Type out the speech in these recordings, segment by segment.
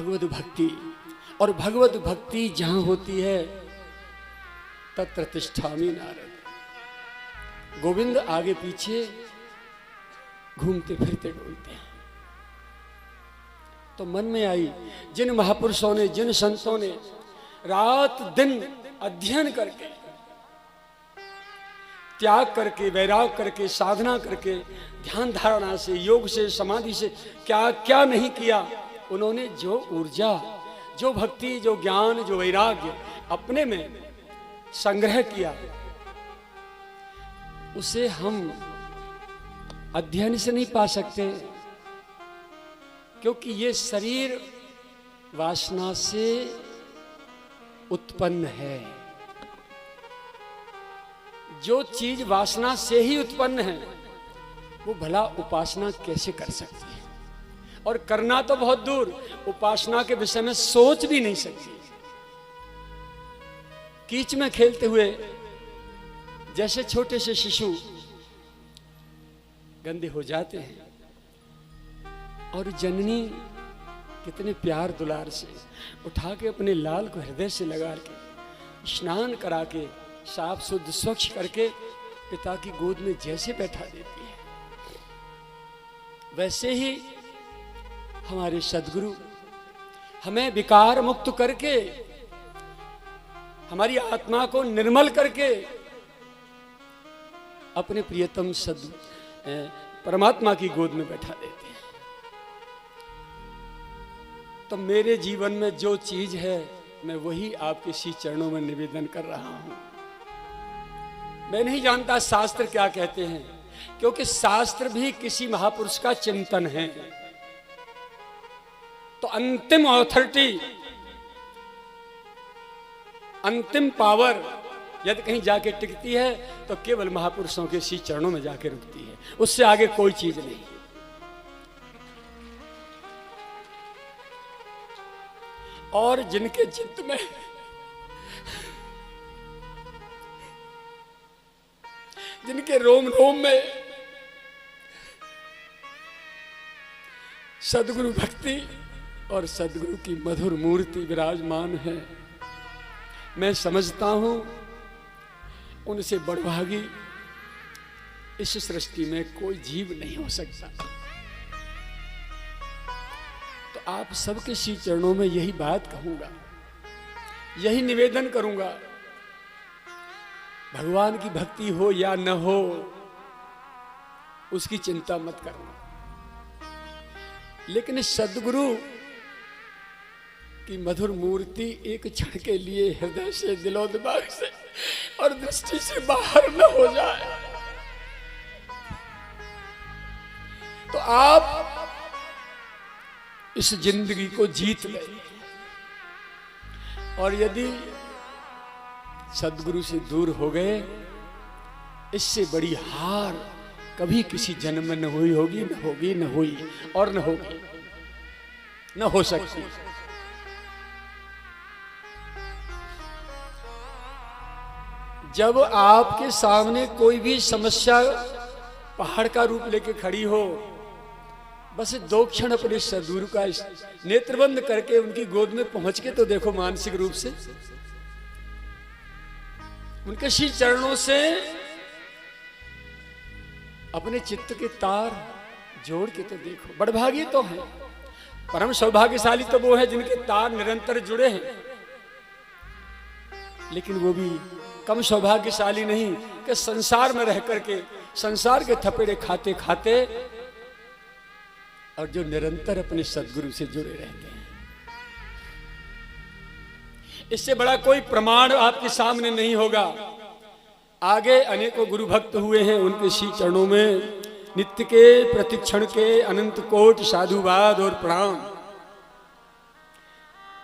भगवत भक्ति, और भगवत भक्ति जहां होती है तत्र तिष्ठामि नारद। गोविंद आगे पीछे घूमते फिरते डोलते हैं। तो मन में आई, जिन महापुरुषों ने, जिन संतों ने रात दिन अध्ययन करके, त्याग करके, वैराग करके, साधना करके, ध्यान धारणा से, योग से, समाधि से क्या क्या नहीं किया, उन्होंने जो ऊर्जा, जो भक्ति, जो ज्ञान, जो वैराग्य अपने में संग्रह किया, उसे हम अध्ययन से नहीं पा सकते, क्योंकि ये शरीर वासना से उत्पन्न है। जो चीज वासना से ही उत्पन्न है वो भला उपासना कैसे कर सकती है? और करना तो बहुत दूर, उपासना के विषय में सोच भी नहीं सकती। कीच में खेलते हुए जैसे छोटे से शिशु गंदे हो जाते हैं, और जननी कितने प्यार दुलार से उठा के अपने लाल को हृदय से लगा के स्नान करा के साफ शुद्ध स्वच्छ करके पिता की गोद में जैसे बैठा देती है, वैसे ही हमारे सद्गुरु हमें विकार मुक्त करके, हमारी आत्मा को निर्मल करके अपने प्रियतम सद परमात्मा की गोद में बैठा देते हैं। तो मेरे जीवन में जो चीज है मैं वही आपके श्री चरणों में निवेदन कर रहा हूं। मैं नहीं जानता शास्त्र क्या कहते हैं, क्योंकि शास्त्र भी किसी महापुरुष का चिंतन है। तो अंतिम ऑथोरिटी, अंतिम पावर यदि कहीं जाके टिकती है तो केवल महापुरुषों के श्री चरणों में जाके रुकती है, उससे आगे कोई चीज नहीं। और जिनके चित्त में जिनके रोम रोम में सद्गुरु भक्ति और सद्गुरु की मधुर मूर्ति विराजमान है, मैं समझता हूं उनसे बड़भागी इस सृष्टि में कोई जीव नहीं हो सकता। तो आप सबके श्री चरणों में यही बात कहूंगा, यही निवेदन करूंगा, भगवान की भक्ति हो या न हो उसकी चिंता मत करना, लेकिन सद्गुरु की मधुर मूर्ति एक क्षण के लिए हृदय से, दिलो दिमाग से और दृष्टि से बाहर न हो जाए तो आप इस जिंदगी को जीत ले। और यदि सद्गुरु से दूर हो गए, इससे बड़ी हार कभी किसी जन्म में न हुई होगी, न होगी, न हुई और न होगी, न हो सकती। जब आपके सामने कोई भी समस्या पहाड़ का रूप लेके खड़ी हो, बस 2 क्षण अपने सद्गुरु का नेत्रबंद करके उनकी गोद में पहुंच के तो देखो, मानसिक रूप से उनके श्री चरणों से अपने चित्त के तार जोड़ के तो देखो। बड़भागी तो है, परम सौभाग्यशाली तो वो है जिनके तार निरंतर जुड़े हैं, लेकिन वो भी कम सौभाग्यशाली नहीं कि संसार में रह करके संसार के थपेड़े खाते खाते और जो निरंतर अपने सद्गुरु से जुड़े रहते हैं। इससे बड़ा कोई प्रमाण आपके सामने नहीं होगा। आगे अनेकों गुरु भक्त हुए हैं, उनके श्री चरणों में नित्य के, प्रतिक्षण के अनंत कोटि साधुवाद और प्रणाम।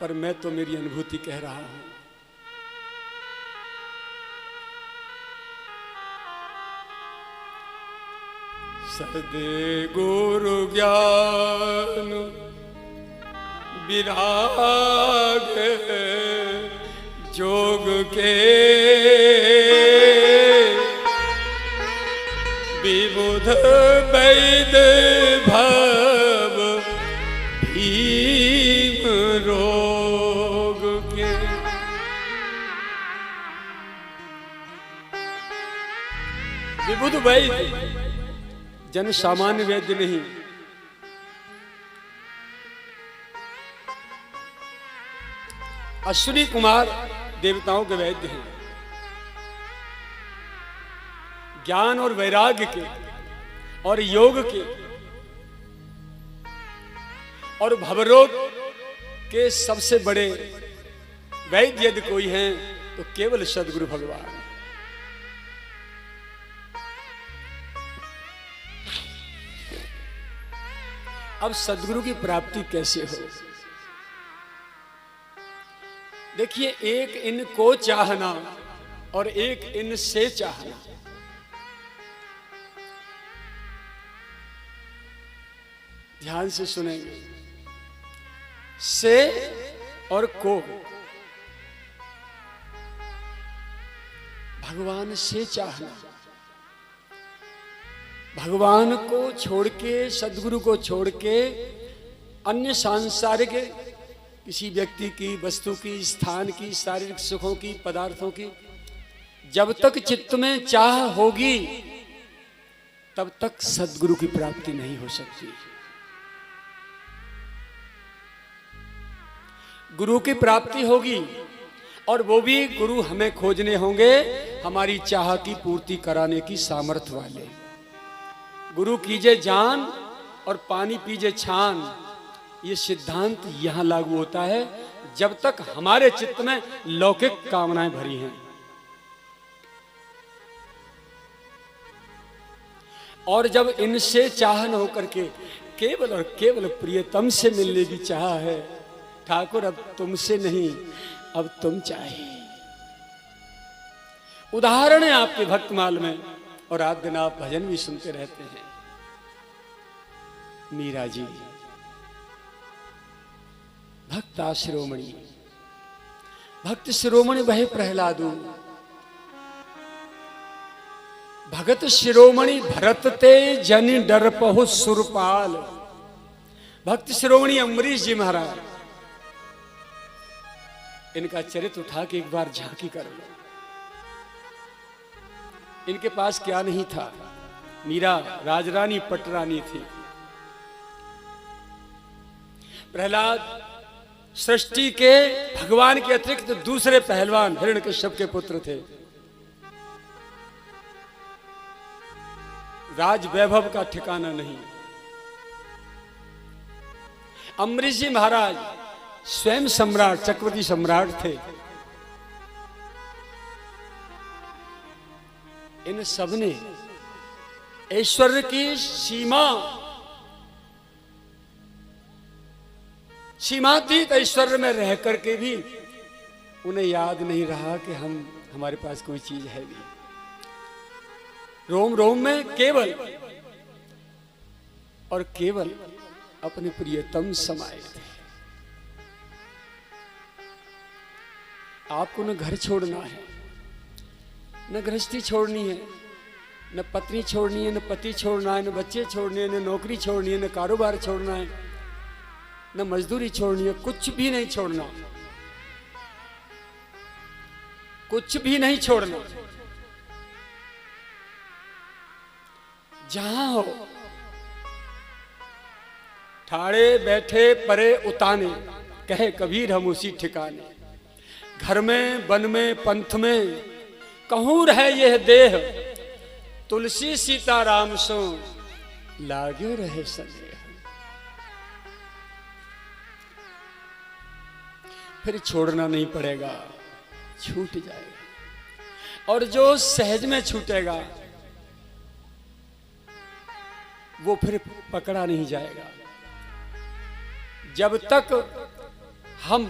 पर मैं तो मेरी अनुभूति कह रहा हूं। सदे गुरु ज्ञान विराग जोग के विबुध वैद भव भीम विबुध वैद्य, जन सामान्य वैद्य नहीं। अश्विनी कुमार देवताओं के वैद्य हैं। ज्ञान और वैराग्य के और योग के और भवरोग के सबसे बड़े वैद्य यदि कोई हैं तो केवल सद्गुरु भगवान। अब सद्गुरु की प्राप्ति कैसे हो? देखिए, एक इनको चाहना और एक इनसे चाहना। ध्यान से सुनेंगे। से और को, भगवान से चाहना, भगवान को छोड़ के, सद्गुरु को छोड़ के अन्य सांसारिक किसी व्यक्ति की, वस्तु की, स्थान की, शारीरिक सुखों की, पदार्थों की जब तक चित्त में चाह होगी तब तक सद्गुरु की प्राप्ति नहीं हो सकती। गुरु की प्राप्ति होगी और वो भी गुरु हमें खोजने होंगे हमारी चाह की पूर्ति कराने की सामर्थ्य वाले। गुरु कीजे जान और पानी पीजे छान, ये सिद्धांत यहां लागू होता है जब तक हमारे चित्त में लौकिक कामनाएं भरी हैं। और जब इनसे चाह न होकर के केवल और केवल प्रियतम से मिलने की चाह है, ठाकुर अब तुमसे नहीं, अब तुम चाहिए। उदाहरण है आपके भक्तमाल में, और रात दिन आप भजन भी सुनते रहते हैं। मीरा जी भक्त शिरोमणि, भक्त शिरोमणि वह प्रहलादू, भगत शिरोमणि भरत ते जन डर पहु सुरपाल। भक्त शिरोमणि अम्बरीश जी महाराज, इनका चरित्र उठा के एक बार झांकी कर लो। इनके पास क्या नहीं था। मीरा राजरानी पटरानी थी। प्रहलाद सृष्टि के भगवान के अतिरिक्त दूसरे पहलवान हिरण्यकश्यप के पुत्र थे। राज वैभव का ठिकाना नहीं। अम्बरीश जी महाराज स्वयं सम्राट, चक्रवर्ती सम्राट थे। इन सब ने ऐश्वर्य की सीमातीत ऐश्वर्य में रह करके भी उन्हें याद नहीं रहा कि हमारे पास कोई चीज है भी। रोम रोम में केवल और केवल अपने प्रियतम समाये थे। आपको न घर छोड़ना है, न गृहस्थी छोड़नी है, न पत्नी छोड़नी है, न पति छोड़ना है, न बच्चे छोड़ने हैं, न नौकरी छोड़नी है, न कारोबार छोड़ना है, न मजदूरी छोड़नी है। कुछ भी नहीं छोड़ना, कुछ भी नहीं छोड़ना। जहां हो ठाड़े बैठे परे उताने, कहे कबीर हम उसी ठिकाने। घर में, वन में, पंथ में कहूं रहे यह देह, तुलसी सीता राम सो लागे रहे सनेह। फिर छोड़ना नहीं पड़ेगा, छूट जाएगा। और जो सहज में छूटेगा वो फिर पकड़ा नहीं जाएगा। जब तक हम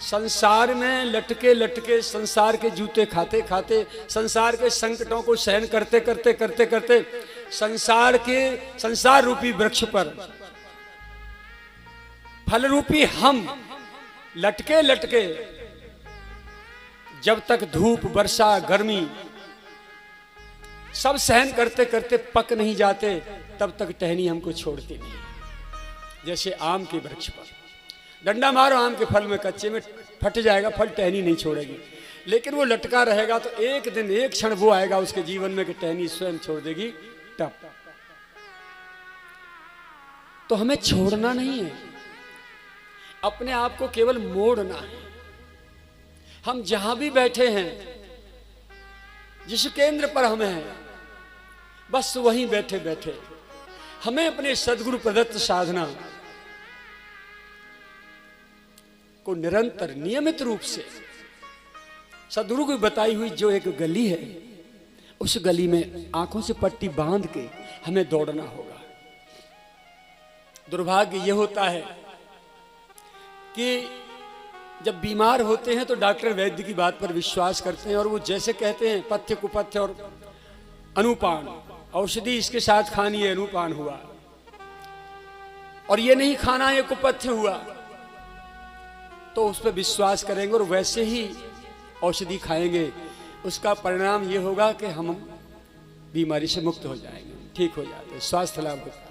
संसार में लटके लटके, संसार के जूते खाते खाते, संसार के संकटों को सहन करते करते करते करते संसार रूपी वृक्ष पर फल रूपी हम लटके लटके, जब तक धूप, वर्षा, गर्मी सब सहन करते करते पक नहीं जाते, तब तक टहनी हमको छोड़ती नहीं। जैसे आम के वृक्ष पर डंडा मारो, आम के फल में कच्चे में फट जाएगा फल, टहनी नहीं छोड़ेगी। लेकिन वो लटका रहेगा तो एक दिन एक क्षण वो आएगा उसके जीवन में कि टहनी स्वयं छोड़ देगी टप। तो हमें छोड़ना नहीं है, अपने आप को केवल मोड़ना है। हम जहां भी बैठे हैं, जिस केंद्र पर हम हैं, बस वहीं बैठे बैठे हमें अपने सद्गुरु प्रदत्त साधना को निरंतर नियमित रूप से सद्गुरु की बताई हुई जो एक गली है, उस गली में आंखों से पट्टी बांध के हमें दौड़ना होगा। दुर्भाग्य ये होता है कि जब बीमार होते हैं तो डॉक्टर वैद्य की बात पर विश्वास करते हैं और वो जैसे कहते हैं पथ्य कुपथ्य और अनुपान, औषधि इसके साथ खानी है, अनुपान हुआ, और ये नहीं खाना ये कुपथ्य हुआ, तो उस पर विश्वास करेंगे और वैसे ही औषधि खाएंगे। उसका परिणाम ये होगा कि हम बीमारी से मुक्त हो जाएंगे, ठीक हो जाते हैं, स्वास्थ्य लाभ होता है।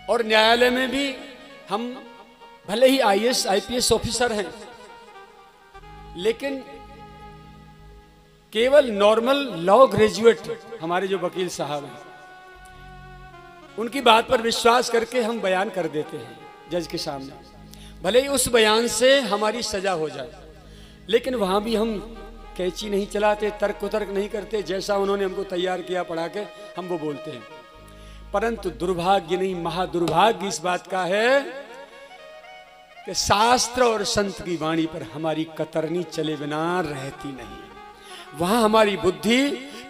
और न्यायालय में भी हम भले ही IAS IPS ऑफिसर हैं, लेकिन केवल नॉर्मल लॉ ग्रेजुएट हमारे जो वकील साहब हैं, उनकी बात पर विश्वास करके हम बयान कर देते हैं जज के सामने। भले ही उस बयान से हमारी सजा हो जाए, लेकिन वहां भी हम कैंची नहीं चलाते, तर्क कुतर्क नहीं करते, जैसा उन्होंने हमको तैयार किया पढ़ा के हम वो बोलते हैं। परंतु दुर्भाग्य नहीं, महादुर्भाग्य इस बात का है कि शास्त्र और संत की वाणी पर हमारी कतरनी चले बिना रहती नहीं, वहां हमारी बुद्धि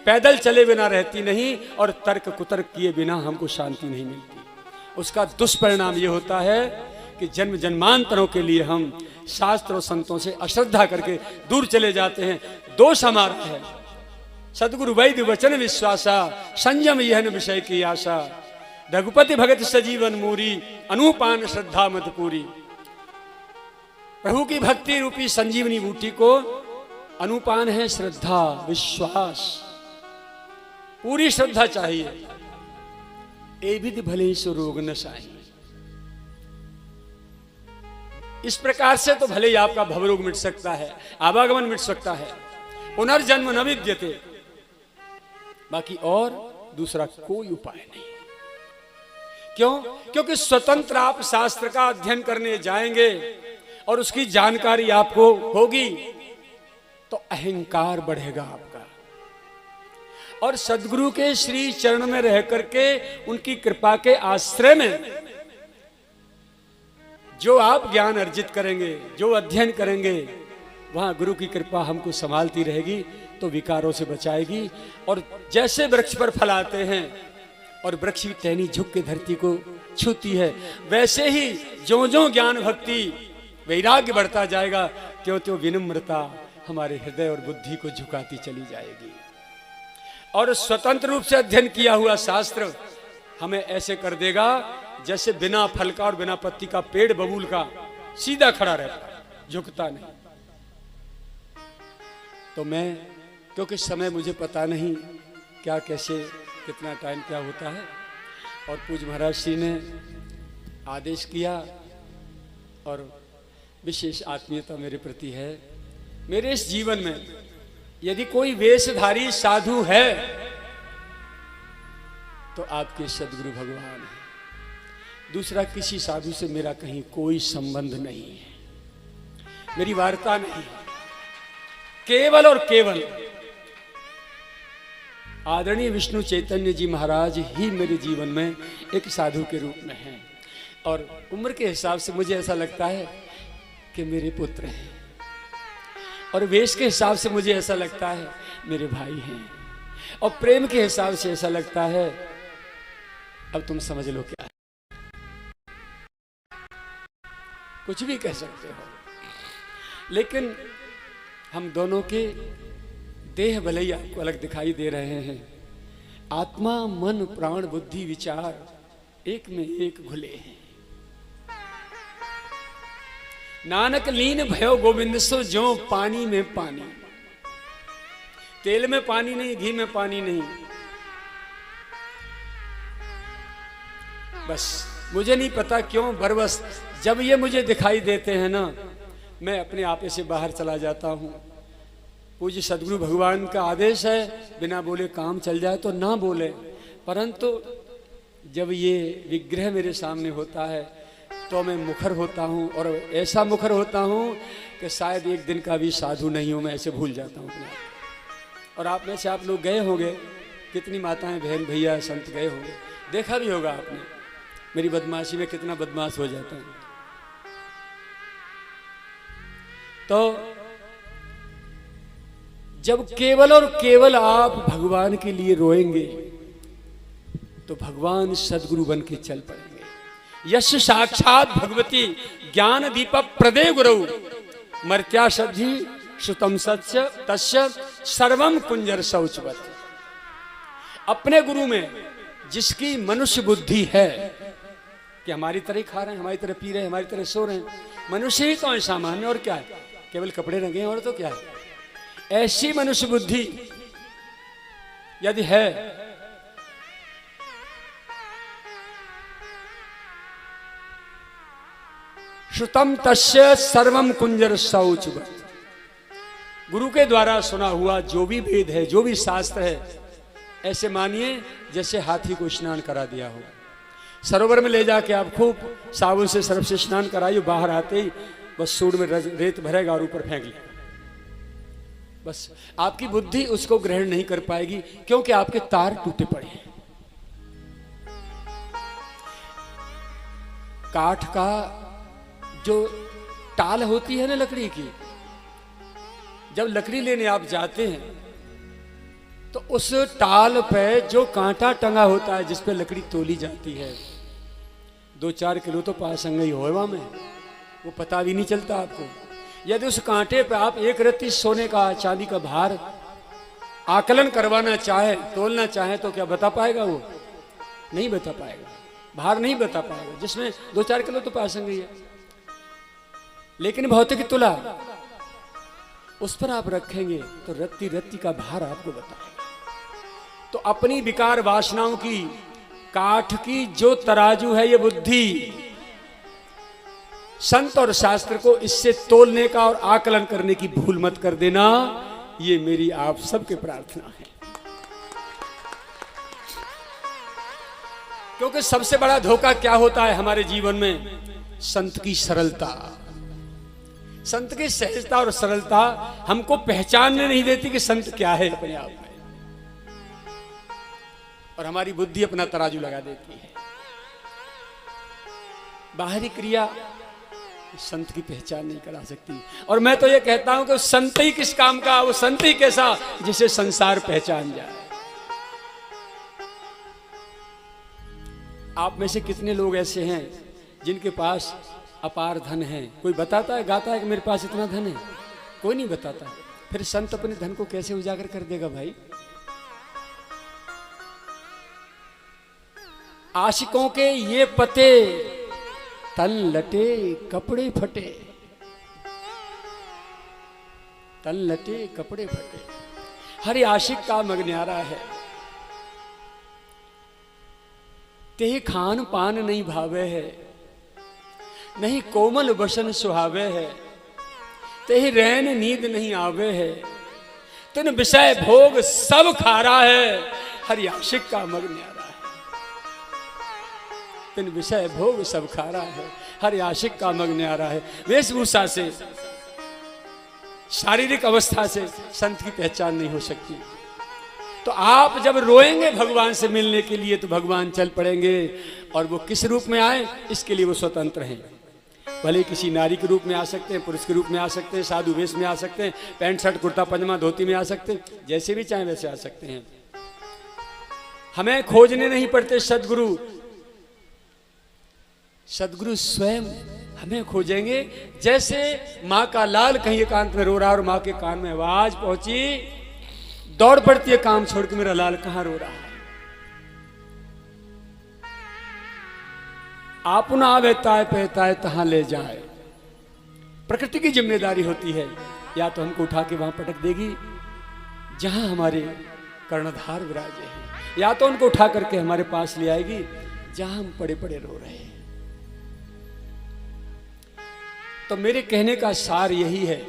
पैदल चले बिना रहती नहीं, और तर्क कुतर्क किए बिना हमको शांति नहीं मिलती। उसका दुष्परिणाम ये होता है कि जन्म जन्मांतरों के लिए हम शास्त्र और संतों से अश्रद्धा करके दूर चले जाते हैं। दोष हमारा है। सदगुरु वैद्य वचन विश्वासा, संयम यह विषय की आशा, रघुपति भगत सजीवन मूरी, अनुपान श्रद्धा मत पूरी। प्रभु की भक्ति रूपी संजीवनी बूटी को अनुपान है श्रद्धा, विश्वास, पूरी श्रद्धा चाहिए। ए विधि भले सो रोग न साई। इस प्रकार से तो भले ही आपका भवरोग मिट सकता है, आवागमन मिट सकता है, पुनर्जन्म न विद्यते, बाकी और दूसरा कोई उपाय नहीं। क्यों? क्योंकि स्वतंत्र आप शास्त्र का अध्ययन करने जाएंगे और उसकी जानकारी आपको होगी तो अहंकार बढ़ेगा आपका, और सद्गुरु के श्री चरण में रह करके उनकी कृपा के आश्रय में जो आप ज्ञान अर्जित करेंगे, जो अध्ययन करेंगे, वहां गुरु की कृपा हमको संभालती रहेगी, तो विकारों से बचाएगी। और जैसे वृक्ष पर फल आते हैं और वृक्ष की टहनी झुक के धरती को छूती है, वैसे ही ज्यों ज्यों ज्ञान भक्ति वैराग्य बढ़ता जाएगा, त्यों त्यों विनम्रता हमारे हृदय और बुद्धि को झुकाती चली जाएगी। और स्वतंत्र रूप से अध्ययन किया हुआ शास्त्र हमें ऐसे कर देगा जैसे बिना फल का और बिना पत्ती का पेड़ बबूल का सीधा खड़ा रहता है, झुकता नहीं। तो मैं, क्योंकि समय मुझे पता नहीं क्या कैसे कितना टाइम क्या होता है, और पूज्य महाराज श्री ने आदेश किया और विशेष आत्मीयता मेरे प्रति है। मेरे इस जीवन में यदि कोई वेशधारी साधु है तो आपके सद्गुरु भगवान है। दूसरा किसी साधु से मेरा कहीं कोई संबंध नहीं है, मेरी वार्ता नहीं है। केवल और केवल आदरणीय विष्णु चैतन्य जी महाराज ही मेरे जीवन में एक साधु के रूप में हैं। और उम्र के हिसाब से मुझे ऐसा लगता है कि मेरे पुत्र हैं, और वेश के हिसाब से मुझे ऐसा लगता है मेरे भाई हैं, और प्रेम के हिसाब से ऐसा लगता है, अब तुम समझ लो क्या है, कुछ भी कह सकते हो। लेकिन हम दोनों के देह भले ही आपको अलग दिखाई दे रहे हैं, आत्मा मन प्राण बुद्धि विचार एक में एक घुले हैं। नानक लीन भयो गोविंद सो ज्यों पानी में पानी। तेल में पानी नहीं, घी में पानी नहीं, बस मुझे नहीं पता क्यों बरबस जब ये मुझे दिखाई देते हैं ना, मैं अपने आपे से बाहर चला जाता हूं पूज्य सदगुरु भगवान का आदेश है, बिना बोले काम चल जाए तो ना बोले, परंतु जब ये विग्रह मेरे सामने होता है तो मैं मुखर होता हूँ, और ऐसा मुखर होता हूँ कि शायद एक दिन का भी साधु नहीं हूँ, मैं ऐसे भूल जाता हूँ अपने आप। और आप में से आप लोग गए होंगे, कितनी माताएं बहन भैया संत गए होंगे, देखा भी होगा आपने मेरी बदमाशी में कितना बदमाश हो जाता हूँ। तो जब केवल और केवल आप भगवान के लिए रोएंगे तो भगवान सदगुरु बन के चल पड़ेंगे। यश साक्षात भगवती ज्ञान दीपक प्रदे गुरु मर्त्या सद्धि श्रुतम सत्य तस्य सर्वम कुंजर शौचवत। अपने गुरु में जिसकी मनुष्य बुद्धि है कि हमारी तरह खा रहे हैं, हमारी तरह पी रहे हैं, हमारी तरह सो रहे हैं, मनुष्य ही तो है सामान्य, और क्या है, केवल कपड़े रंगे हैं और तो क्या है, ऐसी मनुष्य बुद्धि यदि है श्रुतम तस्य सर्वम कुंजर शौचवत। गुरु के द्वारा सुना हुआ जो भी वेद है, जो भी शास्त्र है, ऐसे मानिए जैसे हाथी को स्नान करा दिया हो। सरोवर में ले जाके आप खूब साबुन से सर्फ से स्नान कराइए, बाहर आते ही बस सूंड में रेत भरेगा और ऊपर फेंक लेगा। बस आपकी बुद्धि उसको ग्रहण नहीं कर पाएगी, क्योंकि आपके तार टूटे पड़े हैं। काठ का जो टाल होती है ना लकड़ी की, जब लकड़ी लेने आप जाते हैं तो उस टाल पे जो कांटा टंगा होता है जिस पे लकड़ी तोली जाती है, 2-4 किलो तो पास अंगई होएवा में, वो पता भी नहीं चलता आपको। यदि उस कांटे पे आप एक रत्ती सोने का चांदी का भार आकलन करवाना चाहे, तोलना चाहे, तो क्या बता पाएगा? वो नहीं बता पाएगा, भार नहीं बता पाएगा, जिसमें 2-4 किलो तो पास अंगई है। लेकिन भौतिक तुला उस पर आप रखेंगे तो रत्ती रत्ती का भार आपको बताएगा। तो अपनी विकार वासनाओं की काठ की जो तराजू है ये बुद्धि, संत और शास्त्र को इससे तोलने का और आकलन करने की भूल मत कर देना, ये मेरी आप सबके प्रार्थना है। क्योंकि सबसे बड़ा धोखा क्या होता है हमारे जीवन में? संत की सरलता, संत की सहजता और सरलता हमको पहचानने नहीं देती कि संत क्या है अपने आप में, और हमारी बुद्धि अपना तराजू लगा देती है। बाहरी क्रिया संत की पहचान नहीं करा सकती। और मैं तो ये कहता हूं कि संत ही किस काम का, वो संत ही कैसा जिसे संसार पहचान जाए। आप में से कितने लोग ऐसे हैं जिनके पास अपार धन है? कोई बताता है, गाता है कि मेरे पास इतना धन है? कोई नहीं बताता। फिर संत अपने धन को कैसे उजागर कर देगा भाई? आशिकों के ये पते, तन लटे कपड़े फटे, तन लटे कपड़े फटे। हर आशिक का मग न्यारा है, ते खान पान नहीं भावे है, नहीं कोमल बसन सुहावे है, ते रैन नींद नहीं आवे है, तिन विषय भोग सब खारा है, हर आशिक का मग न्यारा है। तिन विषय भोग सब खारा है, हर आशिक का मग न्यारा है। वेशभूषा से, शारीरिक अवस्था से संत की पहचान नहीं हो सकती। तो आप जब रोएंगे भगवान से मिलने के लिए तो भगवान चल पड़ेंगे, और वो किस रूप में आए इसके लिए वो स्वतंत्र हैं। भले किसी नारी के रूप में आ सकते हैं, पुरुष के रूप में आ सकते हैं, साधु वेश में आ सकते हैं, पैंट शर्ट कुर्ता पजामा धोती में आ सकते हैं, जैसे भी चाहे वैसे आ सकते हैं। हमें खोजने नहीं पड़ते सदगुरु, सदगुरु स्वयं हमें खोजेंगे। जैसे माँ का लाल कहीं एकांत में रो रहा और माँ के कान में आवाज पहुंची, दौड़ पड़ती है काम छोड़ के, मेरा लाल कहां रो रहा है। आपना आवेता है पहता है तहां ले जाए। प्रकृति की जिम्मेदारी होती है, या तो हमको उठा के वहां पटक देगी जहां हमारे कर्णधार विराजे हैं, या तो उनको उठा करके हमारे पास ले आएगी जहां हम पड़े पड़े रो रहे हैं। तो मेरे कहने का सार यही है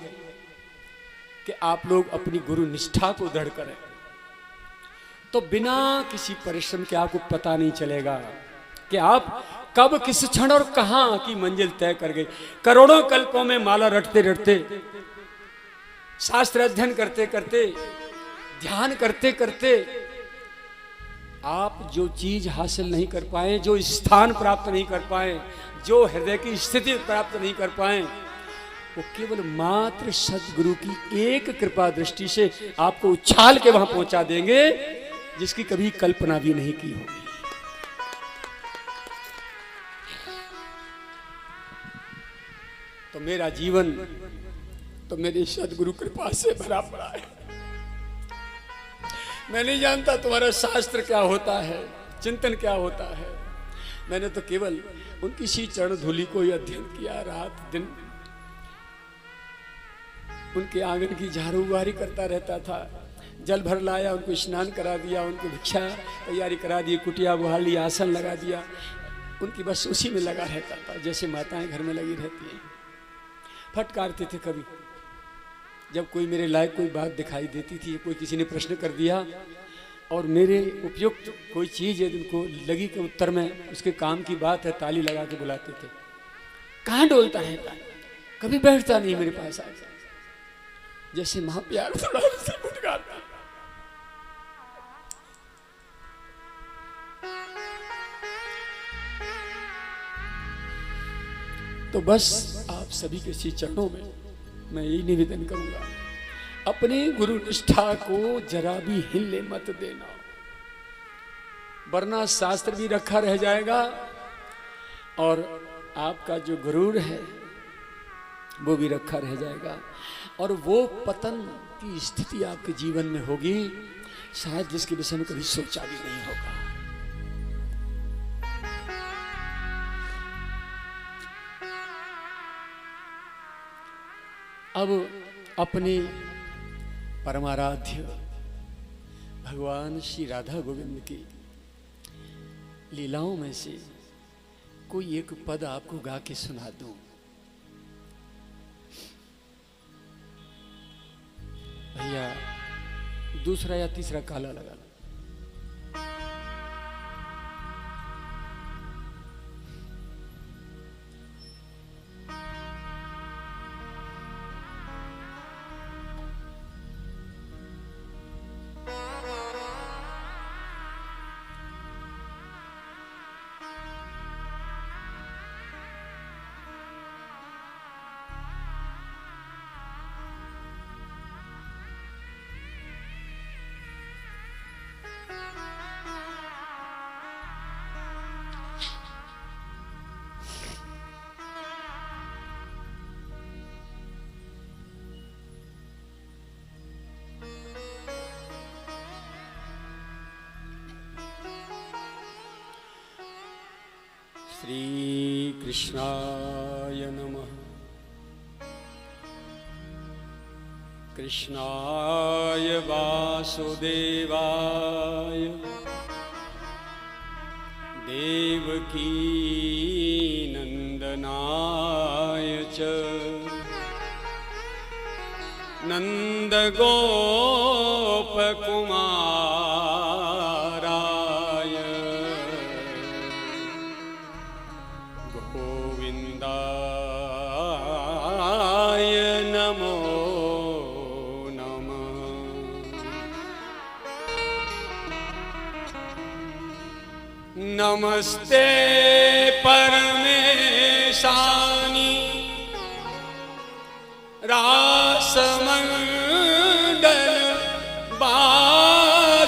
कि आप लोग अपनी गुरु निष्ठा को दृढ़ करें, तो बिना किसी परिश्रम के आपको पता नहीं चलेगा कि आप कब किस क्षण और कहां की मंजिल तय कर गए। करोड़ों कल्पों में माला रटते रटते, शास्त्र अध्ययन करते करते, ध्यान करते करते आप जो चीज हासिल नहीं कर पाए, जो स्थान प्राप्त नहीं कर पाए, जो हृदय की स्थिति प्राप्त नहीं कर पाए, वो केवल मात्र सदगुरु की एक कृपा दृष्टि से आपको उछाल के वहां पहुंचा देंगे जिसकी कभी कल्पना भी नहीं की होगी। तो मेरा जीवन तो मेरी सदगुरु कृपा से भरा पड़ा है। मैं नहीं जानता तुम्हारा शास्त्र क्या होता है, चिंतन क्या होता है। मैंने तो केवल उनकी सी चरण धूलि को ही अध्ययन किया, रात दिन उनके आंगन की झाड़ू बुहारी करता रहता था। जल भर लाया, उनको स्नान करा दिया, उनको भिक्षा तैयारी करा दी, कुटिया बुहार ली, आसन लगा दिया, उनकी बस उसी में लगा रहता था जैसे माताएं घर में लगी रहती हैं। फटकारते थे कभी जब कोई मेरे लायक कोई बात दिखाई देती थी, कोई किसी ने प्रश्न कर दिया और मेरे उपयुक्त कोई चीज़ है जिनको लगी कि उत्तर में उसके काम की बात है, ताली लगा के बुलाते थे। कहाँ डोलता है, कभी बैठता नहीं मेरे पास आके, जैसे मां प्यार से फटकारता। तो बस आप सभी के श्री चरणों में मैं यही निवेदन करूंगा, अपनी गुरु निष्ठा को जरा भी हिलने मत देना, वरना शास्त्र भी रखा रह जाएगा और आपका जो गुरूर है वो भी रखा रह जाएगा, और वो पतन की स्थिति आपके जीवन में होगी शायद जिसके विषय में कभी सोचा भी नहीं होगा। अब अपने परमाराध्य भगवान श्री राधा गोविंद की लीलाओं में से कोई एक पद आपको गा के सुना दूं। भैया दूसरा या तीसरा काला लगा लो। श्री कृष्णाय नमः। कृष्णाय वासुदेवाय देवकी नंदनाय च नंदगोपकुमाराय गोविंदाय नमो नमस्ते परमेशानी रासमंडल वासिनी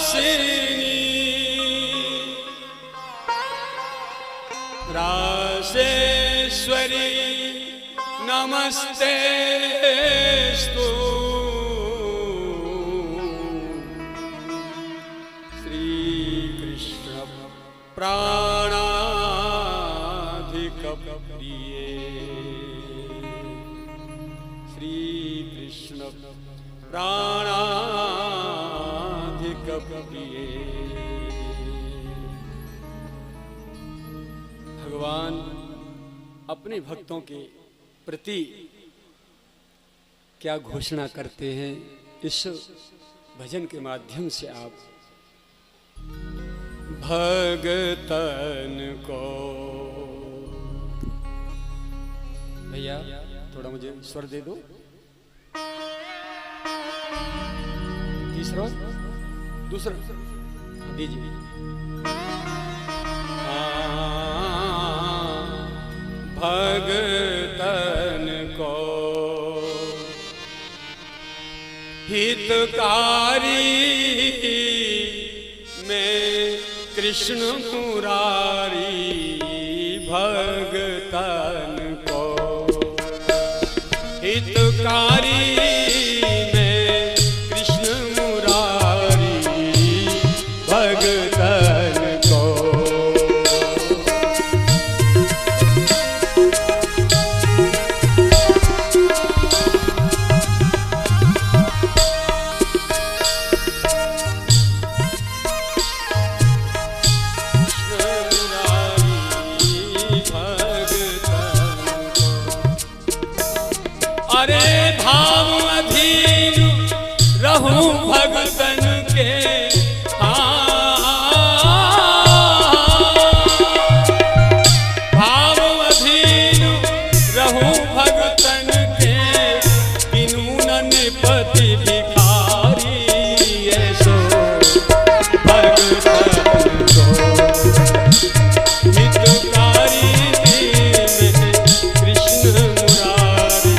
रासेश्वरी नमस्ते स्तु प्राणाधिक प्रिये श्री कृष्ण प्राणाधिक प्रिये। भगवान अपने भक्तों के प्रति क्या घोषणा करते हैं इस भजन के माध्यम से आप? भगतन को, भैया थोड़ा मुझे स्वर दे दो। तीसरा, दूसरा दीजिए। भगतन को हितकारी में कृष्ण मुरारी, भगतन को हितकारी में कृष्ण मुरारी, भगतन को। अरे भाव अधीन रहूं भगतन के, भाव अधीन रहूं भगतन के, बिनु ननिपति भिखारी, ऐसो भगतन को हितकारी में कृष्ण मुरारी,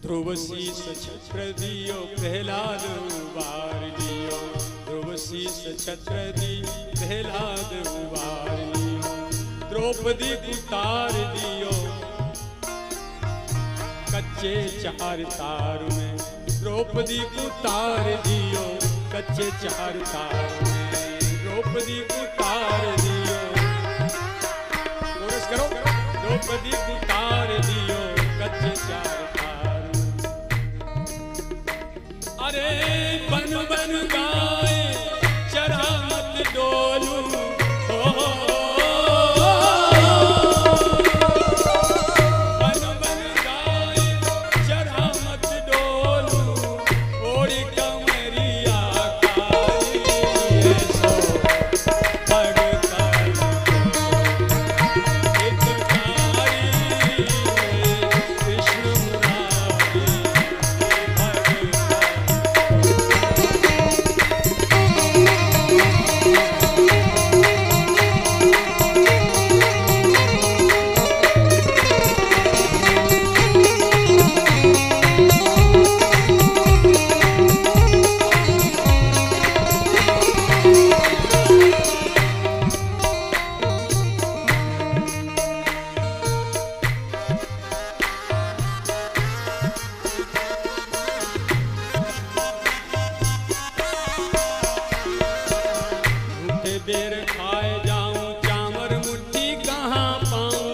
ध्रुव शीस छत्र दियो, प्रहलाद उबार लियो, ध्रुव शीस छत्र दी, प्रहलाद उबार लियो, द्रौपदी उतार दियो कच्चे चार तार में, द्रौपदी उतार दियो कच्चे चार तार में, द्रौपदी उतार दियो, कोरस करो, द्रौपदी उतार दियो कच्चे चार तार। अरे बन बन गाए चरा मत डोलू, बन बन गाए चरा मत डोलू, ओढ़ी कमरिया काली, ऐसो भगतन हितकारी में कृष्ण मुरारी, बेर खाए जाऊं चामर मुट्ठी कहाँ पाऊं,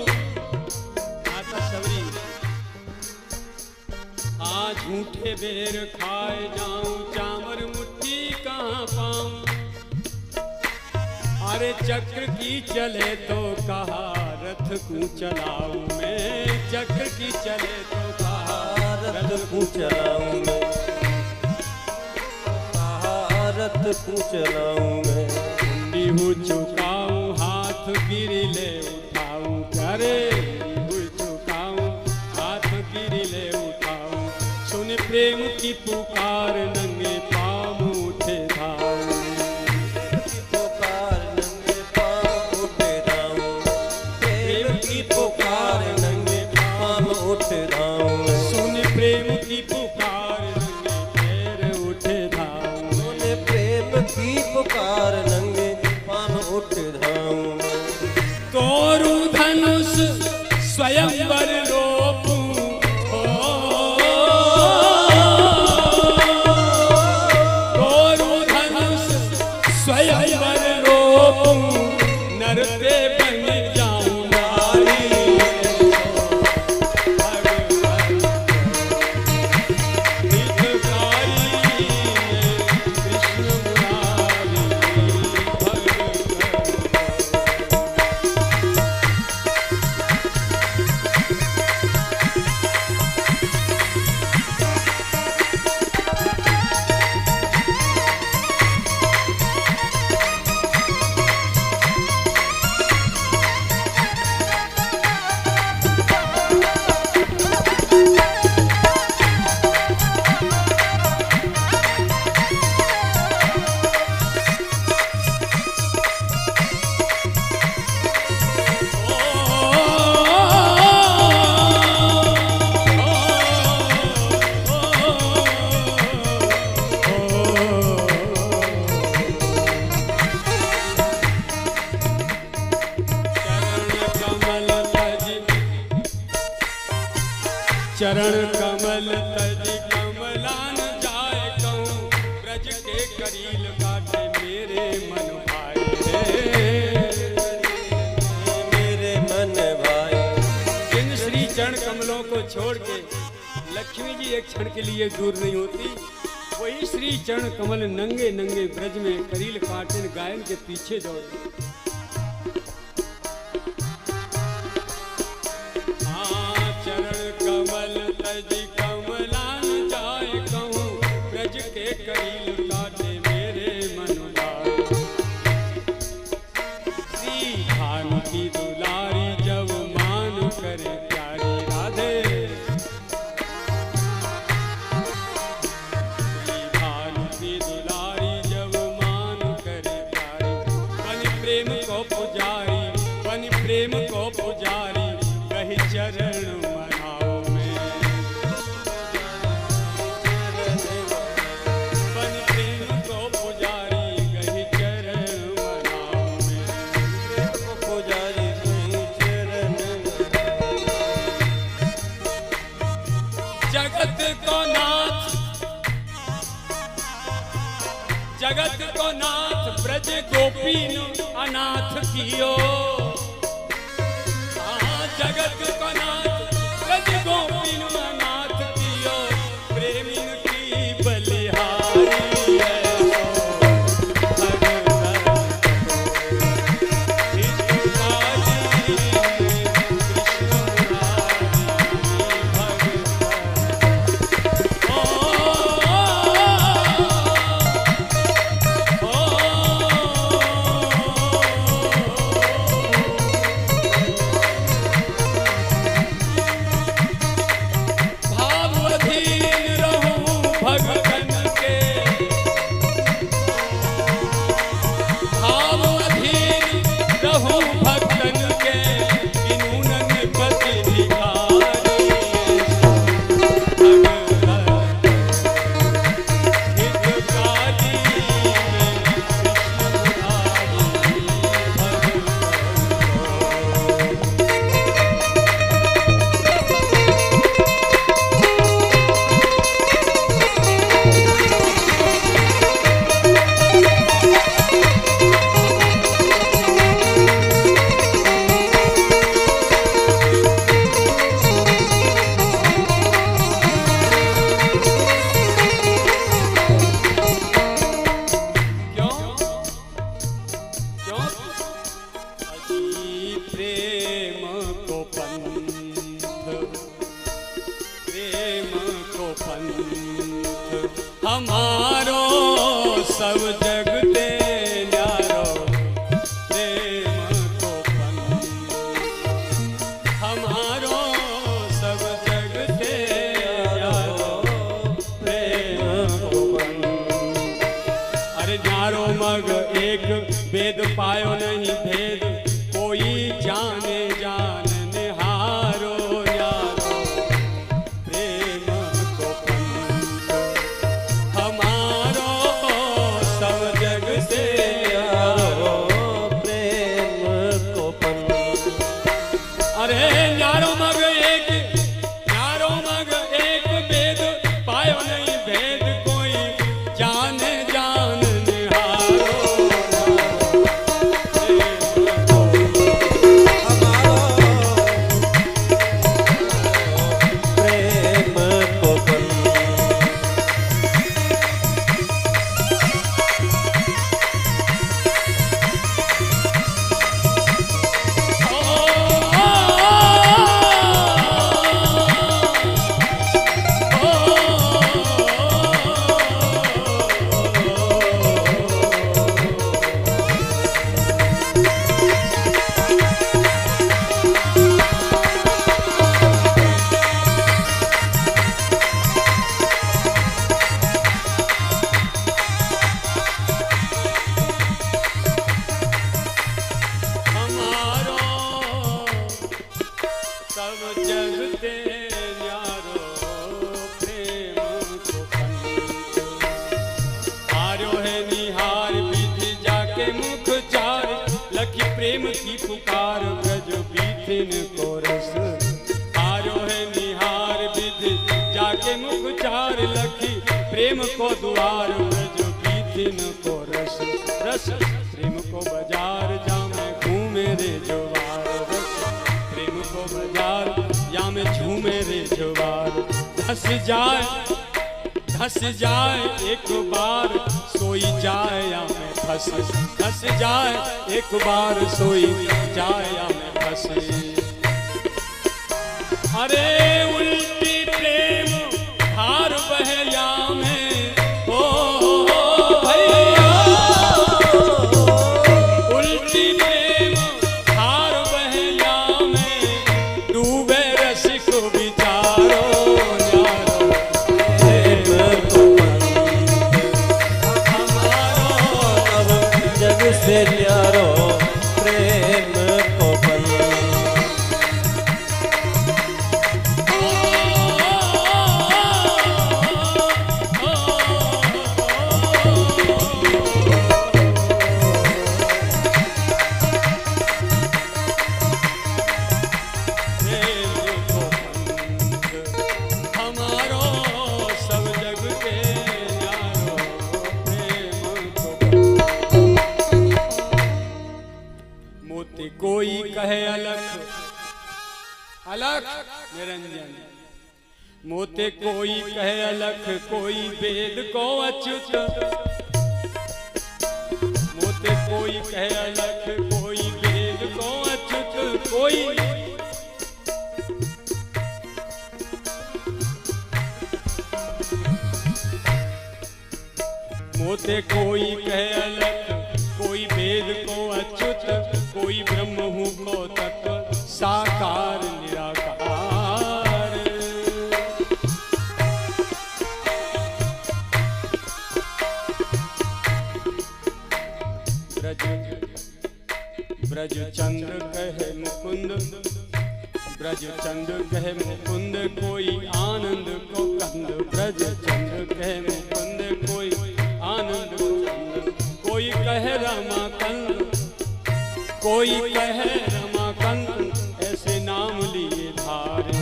आता सबरी आज झूठे बेर खाए जाऊं चामर मुट्ठी कहाँ पाऊं, अरे चक्र की चले तो कहा रथ को चलाऊं मैं, चक्र की चले तो कहा रथ को चलाऊं मैं, कहा रथ को चलाऊं मैं। मुंडी हूँ झुकाऊं हाथ गिरिले उठाऊं, अरे हूँ झुकाऊं हाथ गिरिले उठाऊं। सुन प्रेम की पुकार नंगे पाँव उठे धाऊं, पुकार नंगे पाँव उठे धाऊं, प्रेम की पुकार नंगे पाँव उठे धाऊं। सुन प्रेम की पुकार नंगे पैर उठे धाऊं, सुन प्रेम की पुकार नंगे पाँव उठे धाऊं। तोरु धनुष स्वयंवर रोपूं, तोरु धनुष स्वयंवर रोपूं, नरते बन जाऊं नारी। हितकारी कृष्ण मुरारी चरण कमल तज कमलान जाए कहूँ, ब्रज के करील काटे मेरे मन भाई रे, मेरे मन भाई। जिन श्री चरण कमलों को छोड़ के लक्ष्मी जी एक क्षण के लिए दूर नहीं होती, वही श्री चरण कमल नंगे नंगे ब्रज में करील काटे गायन के पीछे दौड़े। कमल तज कमलान जाए कहूँ, ब्रज के करील काटे मेरे मन भाई। श्री भानु की दुलारी जब मान करे प्यारी राधे, श्री भानु की दुलारी जब मान करे प्यारी। बन प्रेम को पुजारी, बन प्रेम को पुजारी, कही चरण जगत को नाथ ब्रज गोपीन अनाथ कियो, जगत को नाथ ब्रज गोपीन अनाथ कियो, प्रेमिन की बलिहारी है। सब जग ते न्यारो प्रेम को पन हमारो सब जग ते न्यारो प्रेम को पन। अरे न्यारो मग एक भेद पायो नहीं भेद कोई जाने जान निहारो न्यारो प्रेम को पंथ हमारो सब जग से न्यारो प्रेम को पंथ। अरे न्यारो मग एक भेद पायो नहीं भेद कोई जाने जान निहारो प्रेम को पंथ। हमारो सब जग ते न्यारो प्रेम को पंथ हारो है निहार विधि जाके मुख चार लखी प्रेम की पुकार ब्रज बीथिन को रस हारो है निहार विधि जाके मुख चार लखी प्रेम को द्वार ब्रज बीथिन को रस रस प्रेम को बाजार जामे घूमे रे जवार रस प्रेम को बाजार या में झूमे रे जवार धस जाए एक बार सोई जाए या में फंस धस जाए एक बार सोई जाए या में फंस। अरे उल्टी प्रेम हार बहया में ओ भैया उल्टी प्रेम हार बहया में डूबे रसिक विचारो न्यारो प्रेम को पंथ हमारो जग से न्यारो प्रेम को पंथ। हमारो सब जग के न्यारो प्रेम को मोती कोई कहे अलख अलख निरंजन मोते कोई कहे अलख कोई वेद को अच्युत मोते कोई कहे अलख कोई वेद को अच्युत कोई मोते कोई कहे अलग कोई वेद को अच्युत कोई ब्रह्म हूँ को तत्व साकार निराकार। ब्रज चंद्र कहे मुकुंद ब्रज चंद्र कहे मुकुंद कोई आनंद को कंद ब्रज चंद्र कहे मुकुंद कोई आनंद को कंद कोई कहे रमाकंद कोई कहे रमाकंद ऐसे नाम लिए धारे।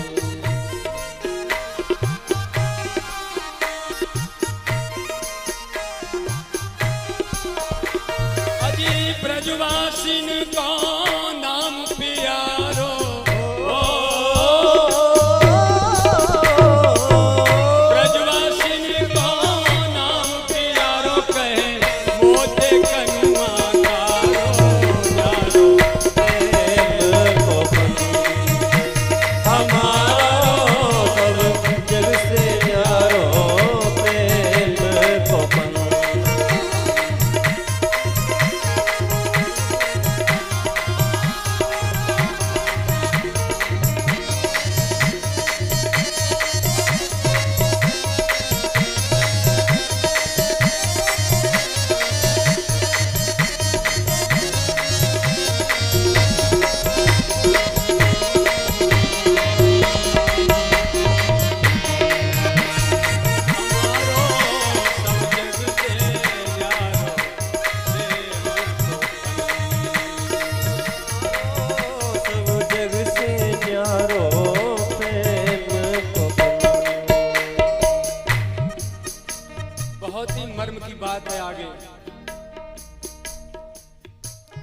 अजी ब्रजवासिन को नाम प्यारो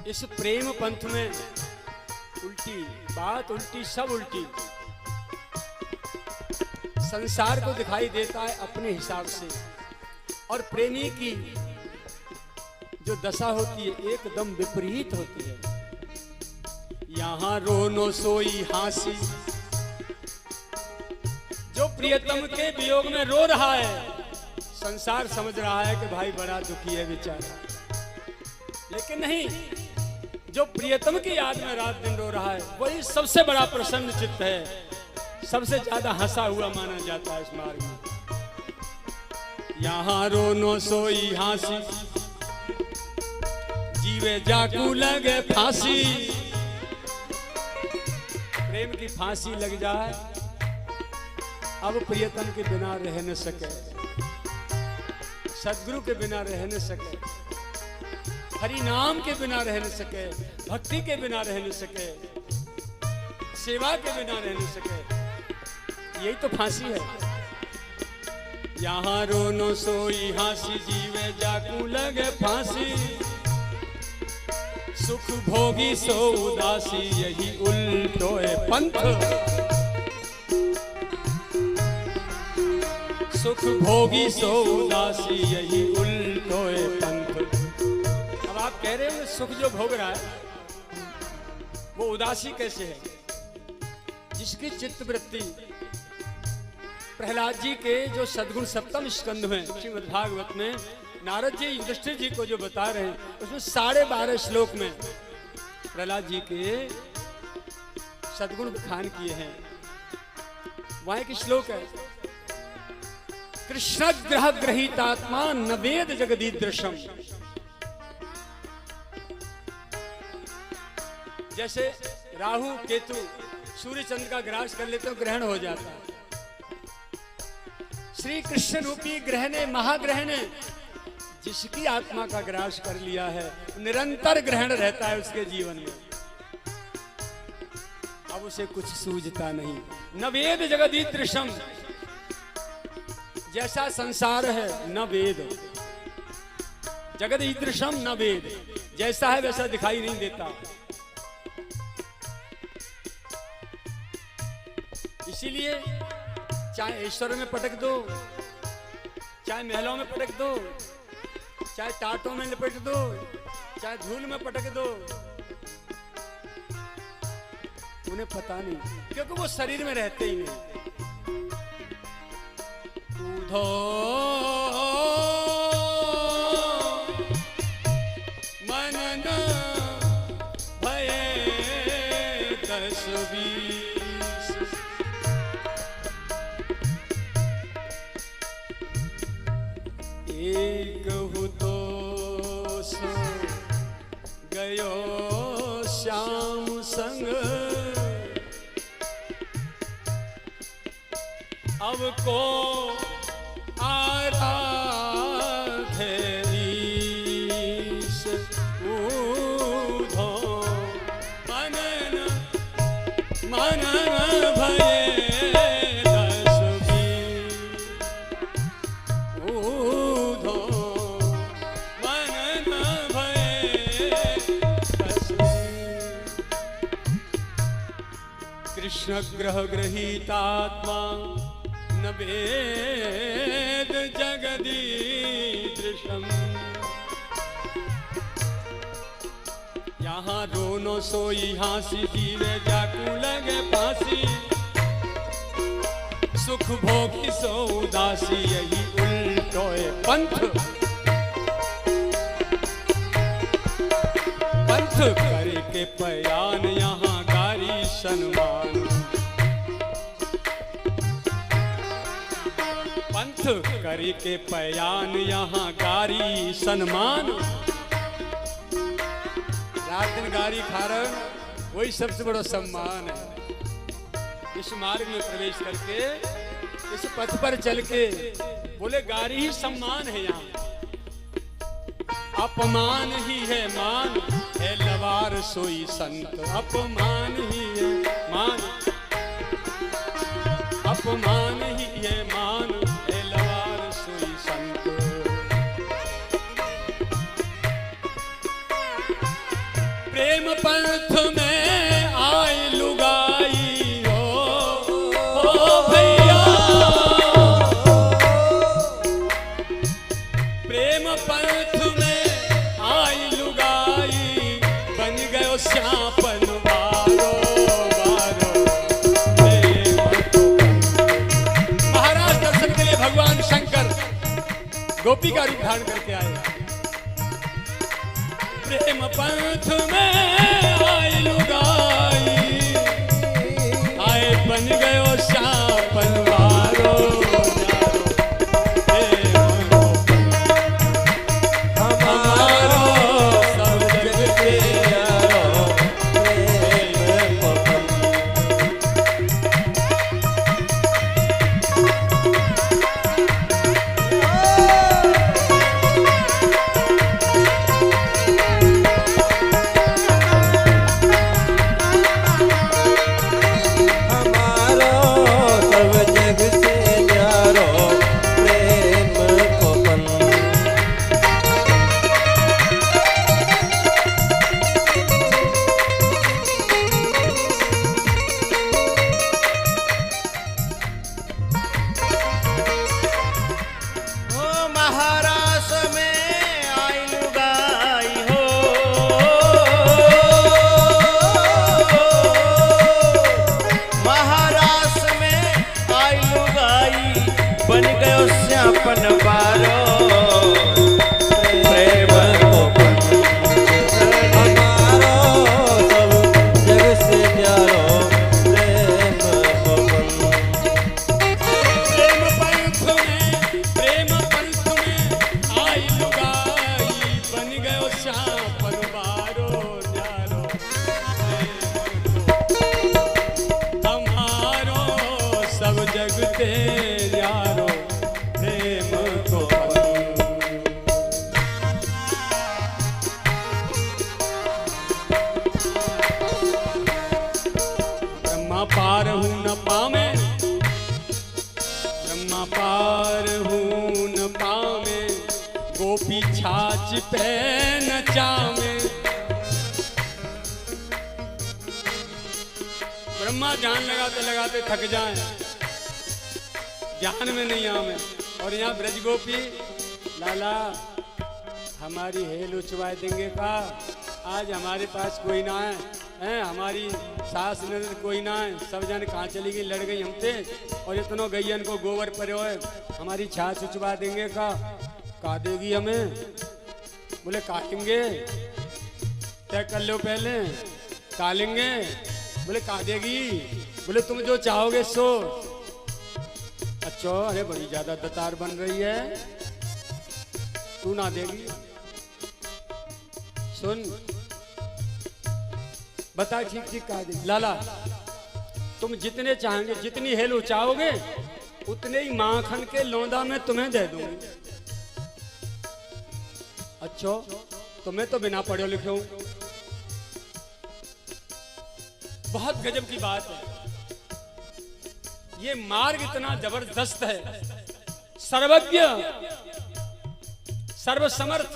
इस प्रेम पंथ में उल्टी बात, उल्टी सब उल्टी। संसार को दिखाई देता है अपने हिसाब से, और प्रेमी की जो दशा होती है एकदम विपरीत होती है। यहाँ रोनो सोई हासी, जो प्रियतम के वियोग में रो रहा है, संसार समझ रहा है कि भाई बड़ा दुखी है बेचारा, लेकिन नहीं, जो प्रियतम की याद में रात दिन रो रहा है वही सबसे बड़ा प्रसन्न चित्त है, सबसे ज्यादा हंसा हुआ माना जाता है इस मार्ग में। यहाँ रोनो सोई हासी, जीवे जाकू लगे फांसी। प्रेम की फांसी लग जाए, अब प्रियतम के बिना रह न सके, सदगुरु के बिना रह न सके, हरि नाम के बिना रह न सके, भक्ति के बिना रह न सके, सेवा के बिना रह न सके, यही तो फांसी है। यहाँ रोनो सोई हासी, जीवे जाकू लगे फांसी। सुख भोगी सो उदासी, यही उल्टोए पंथ। सुख भोगी सो उदासी, यही उल्टोए पंथ। अब आप कह रहे हो सुख जो भोग रहा है वो उदासी कैसे है? जिसकी चित्त वृत्ति प्रहलाद जी के जो सद्गुण सप्तम स्कंध में श्रीमद् भागवत में नारद जी युधिष्ठिर जी को जो बता रहे हैं, उसमें 12.5 श्लोक में प्रहलाद जी के सद्गुण बखान किए हैं। वहां एक श्लोक है, कृष्ण ग्रह ग्रहीतात्मा न वेद जगदीदृशम। जैसे राहु केतु सूर्य चंद्र का ग्रास कर लेते हो, ग्रहण हो जाता है। श्री कृष्ण रूपी ग्रह ने, महाग्रह ने जिसकी आत्मा का ग्रास कर लिया है, निरंतर ग्रहण रहता है उसके जीवन में, अब उसे कुछ सूझता नहीं। न वेद जगदीदृशम, जैसा संसार है न वेद, जगदीदृशम न वेद, जैसा है वैसा दिखाई नहीं देता। इसीलिए चाहे ऐश्वर्य में पटक दो, चाहे महलों में पटक दो, चाहे टाटों में लपेट दो, चाहे धूल में पटक दो, उन्हें पता नहीं, क्योंकि वो शरीर में रहते ही नहीं। उधो मन न भये 10-20, एक हूँ तो सो गयो श्याम संग, अब को आराधे ईश। ऊधो मन भये 10-20, ऊधो मन भये 10-20। कृष्ण ग्रह गृहीतात्मा न वेद जगदीदृशम। यहाँ रोनो सोई हासी, जीवे जाकू लगे फांसी। सुख भोगी सो उदासी, यही उल्टोए पंथ। पंथ करके पयान, यहाँ गारी सन्मान। पंथ करके पयान, यहाँ गारी सन्मान। रात दिन गारी खा रहे हो, वही सबसे बड़ा सम्मान है। इस मार्ग में प्रवेश करके, इस पथ पर चल के बोले गारी ही सम्मान है। यहाँ अपमान ही है मान, है लवार सोई संत। अपमान ही है मान, अपमान ही है मान, है लवार सोई संत। प्रेम पंथ में आई लुगाई ओ भैया, प्रेम पंथ में आई लुगाई बन गयो श्यापन बारो बारो प्रेम को। महाराज दर्शन के लिए भगवान शंकर गोपी का रूप धारण करके आए। प्रेम पंथ में आई लुगाई आए बन गयो श्यापन वारो हमारो सब जग के यारो प्रेम पवन। बन गयो श्यापन बारो प्रेम पवन। हमारो सब जग से प्यारो प्रेम पवन। प्रेम पंथ में आई लुगाई बन गयो श्यापन बारो न्यारो हमारो सब जग ते न्यारो प्रेम को। ब्रह्मा पार हूँ न पावे, ब्रह्मा पार हूँ न पावे, गोपी छाछ पे न चावे। ब्रह्मा ध्यान लगाते लगाते थक जाए, ध्यान में नहीं आवे, और यहाँ ब्रज गोपी लाला हमारी हेल उचवाए देंगे का, आज हमारे पास कोई ना है, हमारी सास ननद कोई ना है, सब जन कहाँ चली गई, लड़ गई हमसे, और इतनों गैयन को गोबर परे है, हमारी छाछ उचवा देंगे का देगी हमें। बोले काटेंगे, तय कर लो पहले, कालेंगे। बोले का देगी, बोले तुम जो चाहोगे सो। अच्छा, अरे बड़ी ज्यादा दतार बन रही है, तू ना देगी। सुन बता ठीक ठीक कहा दे। लाला तुम जितने चाहेंगे, जितनी हेलो चाहोगे, उतने ही माखन के लौंदा में तुम्हें दे दूंगी। अच्छा, तुम्हें तो बिना पढ़े लिखे हूं। बहुत गजब की बात है, ये मार्ग इतना जबरदस्त है। सर्वज्ञ, सर्वसमर्थ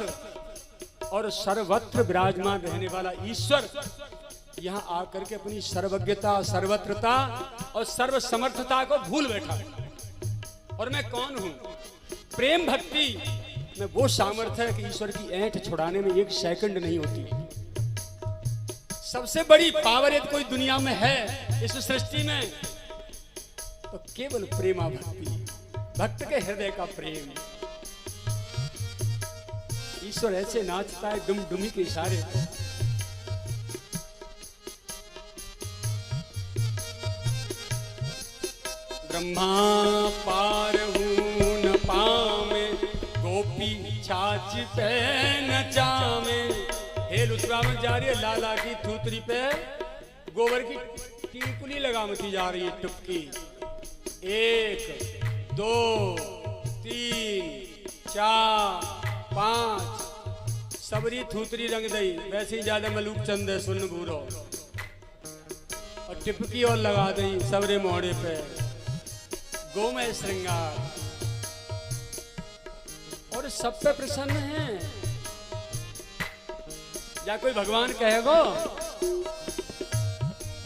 और सर्वत्र विराजमान रहने वाला ईश्वर यहाँ आकर के अपनी सर्वज्ञता, सर्वत्रता और सर्वसमर्थता को भूल बैठा। और मैं कौन हूं? प्रेम भक्ति में वो सामर्थ्य है कि ईश्वर की ऐंठ छुड़ाने में एक सेकंड नहीं होती। सबसे बड़ी पावर यदि कोई दुनिया में है इस सृष्टि में, तो केवल प्रेमा भक्ति, भक्त के हृदय का प्रेम। ईश्वर ऐसे नाचता है डुमडुमी के इशारे। ब्रह्मा पार हूं न पावे, गोपी छाछ पे न चावे। हेल उतरा में जा रही है, लाला की थूतरी पे गोबर की टिकुली लगामती जा रही है, टुपकी। 1 2 3 4 5 सबरी थूतरी रंग दई, वैसे ही ज्यादा मलूक चंद है, सुन बूरो। और टिपकी और लगा दई सबरे मोड़े पे, गोमय श्रृंगार, और सब पे प्रसन्न है। या कोई भगवान कहेगो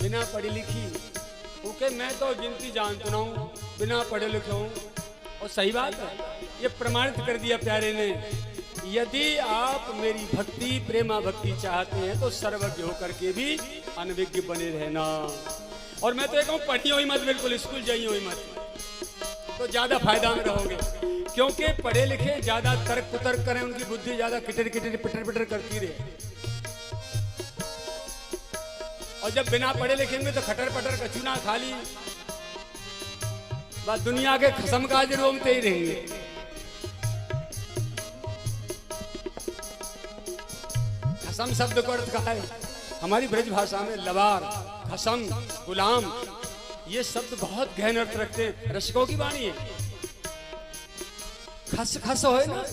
बिना पढ़ी लिखी ओके मैं तो गिनती जानता हूँ बिना पढ़े लिखे हूँ। और सही बात है, ये प्रमाणित कर दिया प्यारे ने। यदि आप मेरी भक्ति प्रेमा भक्ति चाहते हैं तो सर्वज्ञ होकर के भी अनविज्ञ बने रहना। और मैं तो ये कहूँ पढ़ियो ही मत, बिल्कुल स्कूल जाइयो ही मत, तो ज्यादा फायदा में रहोगे। क्योंकि पढ़े लिखे ज्यादा तर्क कुतर्क करें, उनकी बुद्धि ज्यादा किटर किटर पिटर पिटर करती रहे। और जब बिना पढ़े लिखेंगे तो खटर पटर कचूना खाली बस दुनिया के खसम काज रोमते ही रहेंगे। खसम शब्द का अर्थ है हमारी ब्रज भाषा में लबार, खसम, गुलाम, ये शब्द बहुत गहन अर्थ रखते हैं। रसिकों की वाणी है। खस खस हो ना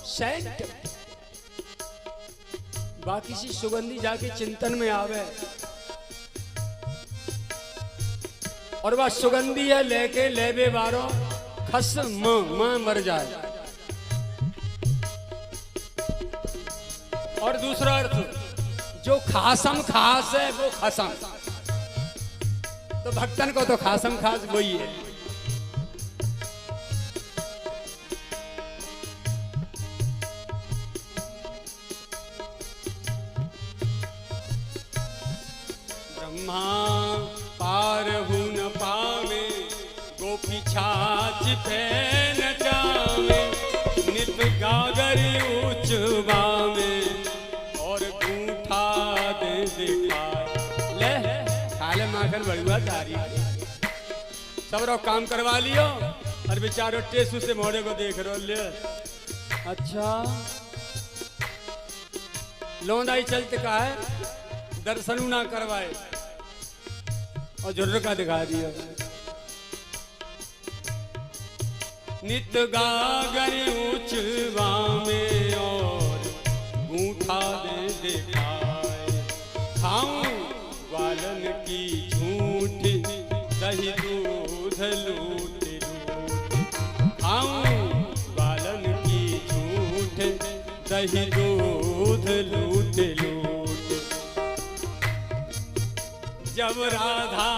सेंट, बाकी सी सुगंधी जाके चिंतन में आवे और वह सुगंधी है लेके लेबे बारो खस मर जाए। और दूसरा अर्थ जो खासम खास है वो खसम, तो भक्तन को तो खासम खास वही है। ब्रह्मा पार हूं न पावे गोपी छाछ पे न जावे नित गागर ऊंच बावे और गूठा दे दिखाए ले खाले माखन बड़ुआ तारी सब रो काम करवा लियो और बेचारो टेसू से मोड़े को देख रो ले। अच्छा लोंदाई चलते का है दर्शनू ना करवाए और जुर्र का दिखा दिया। नित गागर ऊंचवा में और गूठा दे दिखाए खाऊं वालन की झूठ दही दूध लूट लूट खाऊं वालन की झूठ दही दूध लूट लूट। जब राधा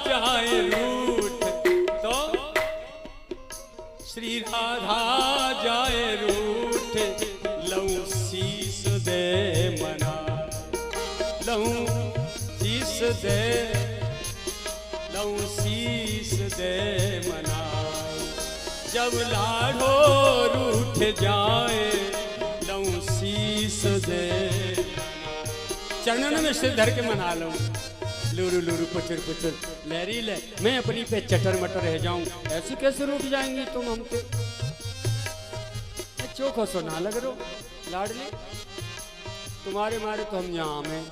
जाए रूठ तो श्री राधा जाए रूठ लऊ शीस दे मना लऊ शीस दे लऊ शीस दे मना। जब लाडो रूठ जाए लऊ शीस दे चरणन में सिर धर के मना लूं। लूरू लूरू पुचर पुचर लहरी ले मैं अपनी पे चटर मटर रह जाऊं, ऐसे कैसे रूठ जाएंगी तुम हम पे। चोखो सो ना लग रो लाडली तुम्हारे मारे तो हम यहाँ में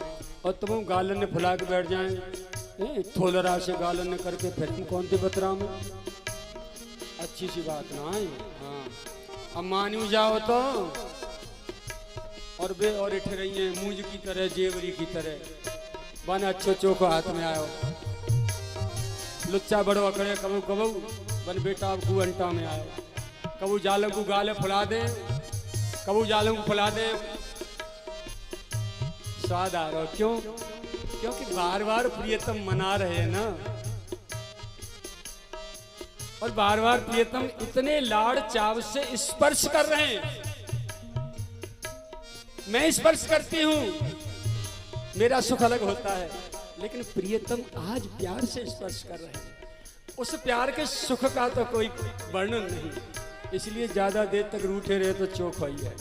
और तुम गालन ने फुला के बैठ जाए थोलरा से गालन ने करके फिर तुम कौन थे बतरा में। अच्छी सी बात ना है। हाँ अब मानू जाओ तो और बे और इठ रही है मूंज की तरह जेवरी की तरह बन अच्छो चोखो हाथ में आयो लुच्चा बड़ो अकड़े कबू कबू बन बेटा अब कु अंटा में आयो कबू जालों को गाले फुला दे कबू जालों को फुला दे स्वाद आ रहा। क्यों? क्योंकि बार बार प्रियतम मना रहे हैं ना और बार बार प्रियतम इतने लाड़ चाव से स्पर्श कर रहे हैं। मैं स्पर्श करती हूं मेरा सुख अलग होता है, लेकिन प्रियतम आज प्यार से स्पर्श कर रहे हैं। उस प्यार के सुख का तो कोई वर्णन नहीं, इसलिए ज्यादा देर तक रूठे रहे तो चोख हो ही है।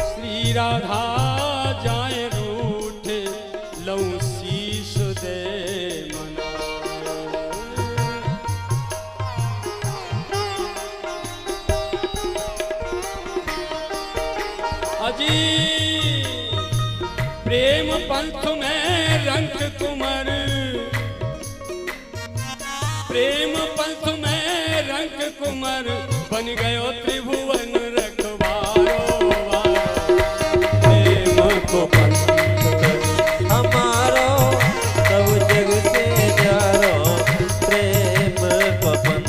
श्री राधा जाए रूठे लऊ शीश दे मना। अजी प्रेम पंथ में रंग कुमर प्रेम पंथ में रंग कुमर बन गयो त्रिभुवन रखवारो प्रेम को पंथ हमारो सब जग से न्यारो प्रेम को पंथ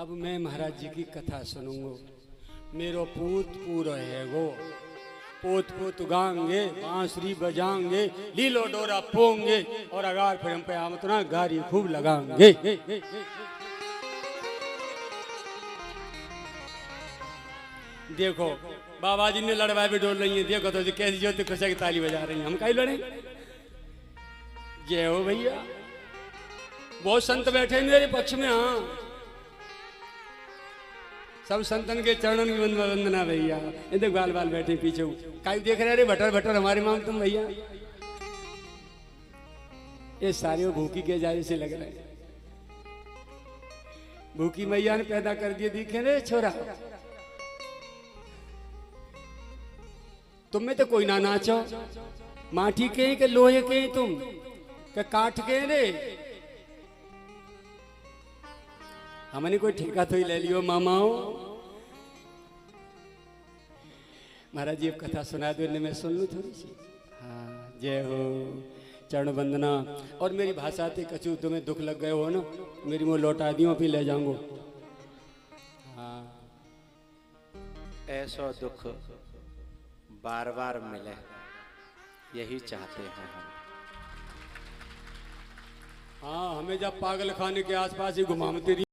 अब मैं महाराज जी की कथा सुनूंगो। मेरो पूत पूरो है गो, पोत पोत गांगे, बांसुरी बजाएंगे, लीलो डोरा पोंगे, और अगार फिर हम पे आमत ना गारी खूब लगाएंगे। देखो बाबा जी ने लड़वाई भी डोल रही है, देखो तो कैसी ज्योति खुशा की ताली बजा रही है, हम कहीं लड़े। जय हो भैया, बहुत संत बैठे मेरे पक्ष में। हाँ, सब संतन के चरणों की वंदना भैया। ये देख बाल बाल बैठे पीछे, काई देख रहे रे, भटर भटर हमारे मांग तुम भैया। ये सारे भूखी के जाए से लग रहे, भूखी मैया ने पैदा कर दिए। दिखे रे छोरा, तुम में तो कोई ना नाचो, माटी के के लोहे के तुम के काट के रे, हमने कोई ठेका तो ही ले लियो मामाओ। महाराज जी अब कथा सुना दो, मैं सुन लूं थोड़ी सी। हाँ, जय हो, चरण वंदना। और मेरी भाषा थी कछु तुम्हें दुख लग गए हो ना, मेरी मुँह लौटा दियो, फिर ले जाऊंगो। हाँ, ऐसा दुख बार बार मिले, यही चाहते हैं हम। हाँ, हमें जब पागल खाने के आसपास ही घुमाते